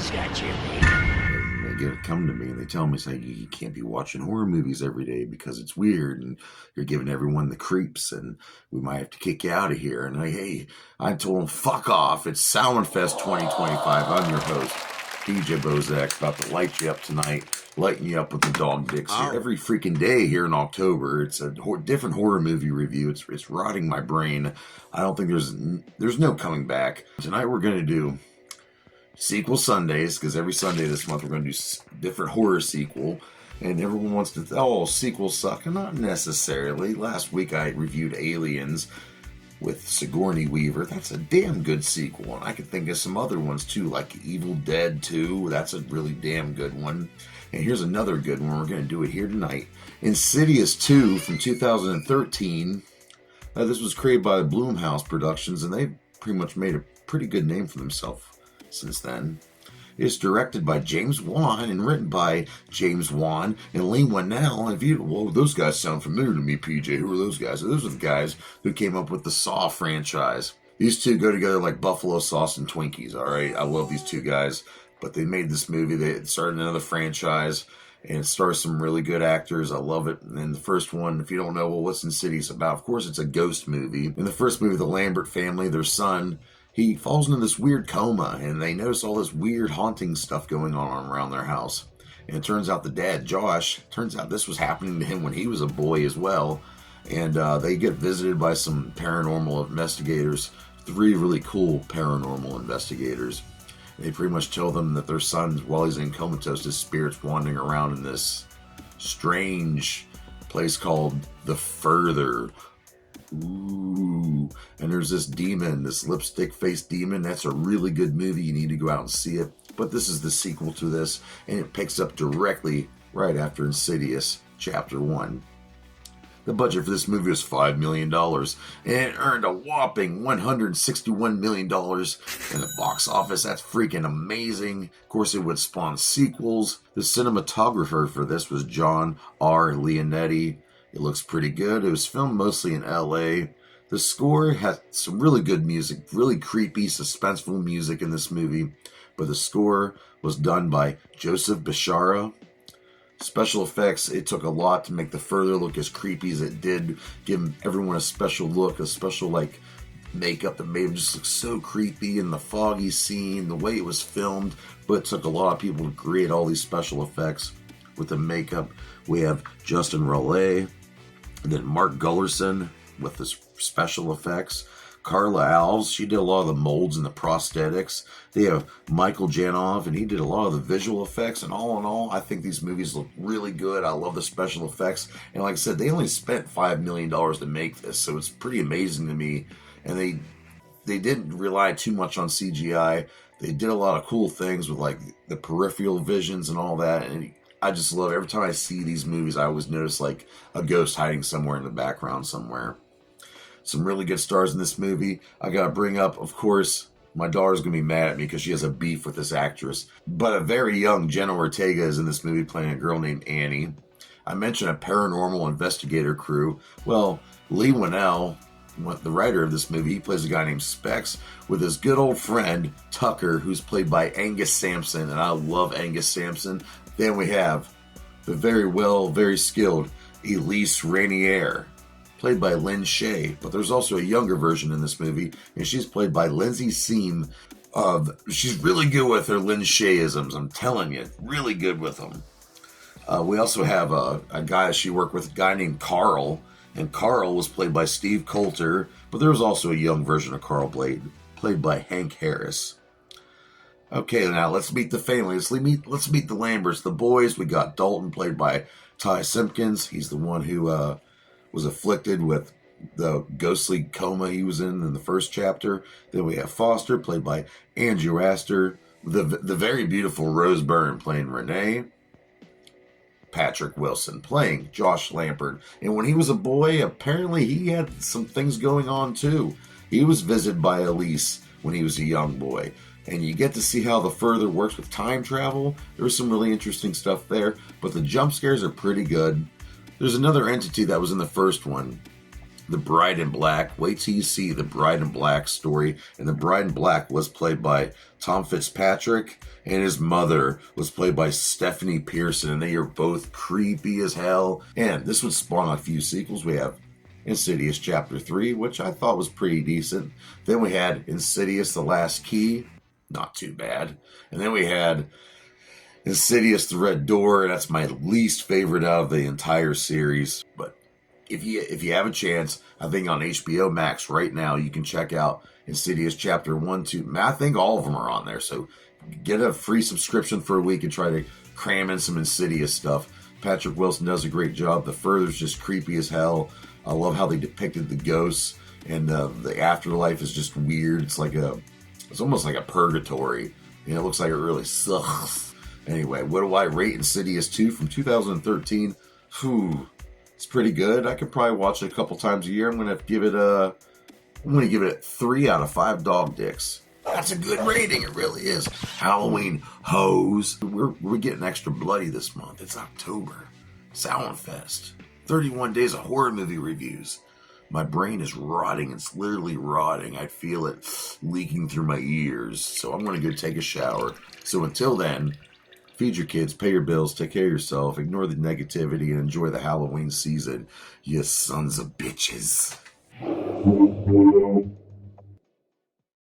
They come to me and they tell me, say, you can't be watching horror movies every day because it's weird and you're giving everyone the creeps and we might have to kick you out of here. And I told them, fuck off. It's Samhain Fest 2025. I'm your host, DJ Bozak, about to light you up tonight, lighting you up with the dog dicks here. Every freaking day here in October. It's a different horror movie review. It's rotting my brain. I don't think there's no coming back. Tonight we're going to do sequel Sundays, because every Sunday this month we're going to do different horror sequel, and everyone wants to sequels suck, and not necessarily. Last week I reviewed Aliens with Sigourney Weaver. That's a damn good sequel, and I could think of some other ones too, like Evil Dead 2. That's a really damn good one. And here's another good one. We're going to do it here tonight. Insidious 2 from 2013. This was created by Blumhouse Productions, and they pretty much made a pretty good name for themselves since then. It's directed by James Wan and written by James Wan and Lee Winnell. Those guys sound familiar to me, PJ. Who are those guys? Those are the guys who came up with the Saw franchise. These two go together like buffalo sauce and Twinkies, all right? I love these two guys, but they made this movie. They started another franchise, and it stars some really good actors. I love it. And the first one, if you don't know, what's Insidious about? Of course, it's a ghost movie. In the first movie, the Lambert family, their son, he falls into this weird coma, and they notice all this weird haunting stuff going on around their house. And it turns out the dad, Josh, turns out this was happening to him when he was a boy as well. And they get visited by some paranormal investigators, 3 really cool paranormal investigators. They pretty much tell them that their son, while he's in comatose, his spirit's wandering around in this strange place called the Further. Ooh, and there's this demon, this lipstick-faced demon. That's a really good movie. You need to go out and see it. But this is the sequel to this, and it picks up directly right after Insidious Chapter 1. The budget for this movie was $5 million, and it earned a whopping $161 million in the box office. That's freaking amazing. Of course, it would spawn sequels. The cinematographer for this was John R. Leonetti. It looks pretty good. It was filmed mostly in LA. The score had some really good music, really creepy, suspenseful music in this movie. But the score was done by Joseph Bishara. Special effects, it took a lot to make The Further look as creepy as it did. Give everyone a special look, a special makeup that made it just look so creepy, and the foggy scene, the way it was filmed. But it took a lot of people to create all these special effects. With the makeup, we have Justin Rollet, and then Mark Gullerson with the special effects. Carla Alves, she did a lot of the molds and the prosthetics. They have Michael Janov, and he did a lot of the visual effects. And all in all, I think these movies look really good. I love the special effects. And like I said, they only spent $5 million to make this, so it's pretty amazing to me. And they didn't rely too much on CGI. They did a lot of cool things with like the peripheral visions and all that. And I just love it. Every time I see these movies, I always notice like a ghost hiding somewhere in the background somewhere. Some really good stars in this movie. I gotta bring up, of course, my daughter's gonna be mad at me because she has a beef with this actress. But a very young Jenna Ortega is in this movie playing a girl named Annie. I mentioned a paranormal investigator crew. Well, Lee Winnell, the writer of this movie, he plays a guy named Specs with his good old friend Tucker, who's played by Angus Sampson, and I love Angus Sampson. Then we have the very skilled Elise Rainier, played by Lynn Shay. But there's also a younger version in this movie, and she's played by Lindsay Seam. She's really good with her Lynn Shay-isms, I'm telling you, really good with them. We also have a guy she worked with, a guy named Carl, and Carl was played by Steve Coulter, but there was also a young version of Carl Blade, played by Hank Harris. Okay, now let's meet the family. Let's meet the Lamberts, the boys. We got Dalton, played by Ty Simpkins. He's the one who was afflicted with the ghostly coma he was in the first chapter. Then we have Foster, played by Andrew Astor. The very beautiful Rose Byrne, playing Renee. Patrick Wilson, playing Josh Lampert. And when he was a boy, apparently he had some things going on too. He was visited by Elise when he was a young boy. And you get to see how The Further works with time travel. There's some really interesting stuff there, but the jump scares are pretty good. There's another entity that was in the first one, The Bride in Black. Wait till you see the Bride in Black story. And the Bride in Black was played by Tom Fitzpatrick, and his mother was played by Stephanie Pearson, and they are both creepy as hell. And this would spawn a few sequels. We have Insidious Chapter 3, which I thought was pretty decent. Then we had Insidious The Last Key. Not too bad. And then we had Insidious The Red Door, and that's my least favorite out of the entire series. But if you have a chance, I think on HBO Max right now, you can check out Insidious Chapter 1, 2. I think all of them are on there, so get a free subscription for a week and try to cram in some Insidious stuff. Patrick Wilson does a great job. The Further's just creepy as hell. I love how they depicted the ghosts, and the afterlife is just weird. It's almost like a purgatory. It looks like it really sucks. Anyway, what do I rate Insidious 2 from 2013? It's pretty good. I could probably watch it a couple times a year. I'm gonna give it 3 out of 5 dog dicks. That's a good rating. It really is. Halloween hoes. We're getting extra bloody this month. It's October. Samhain Fest. 31 days of horror movie reviews. My brain is rotting. It's literally rotting. I feel it leaking through my ears. So I'm going to go take a shower. So until then, feed your kids, pay your bills, take care of yourself, ignore the negativity, and enjoy the Halloween season, you sons of bitches.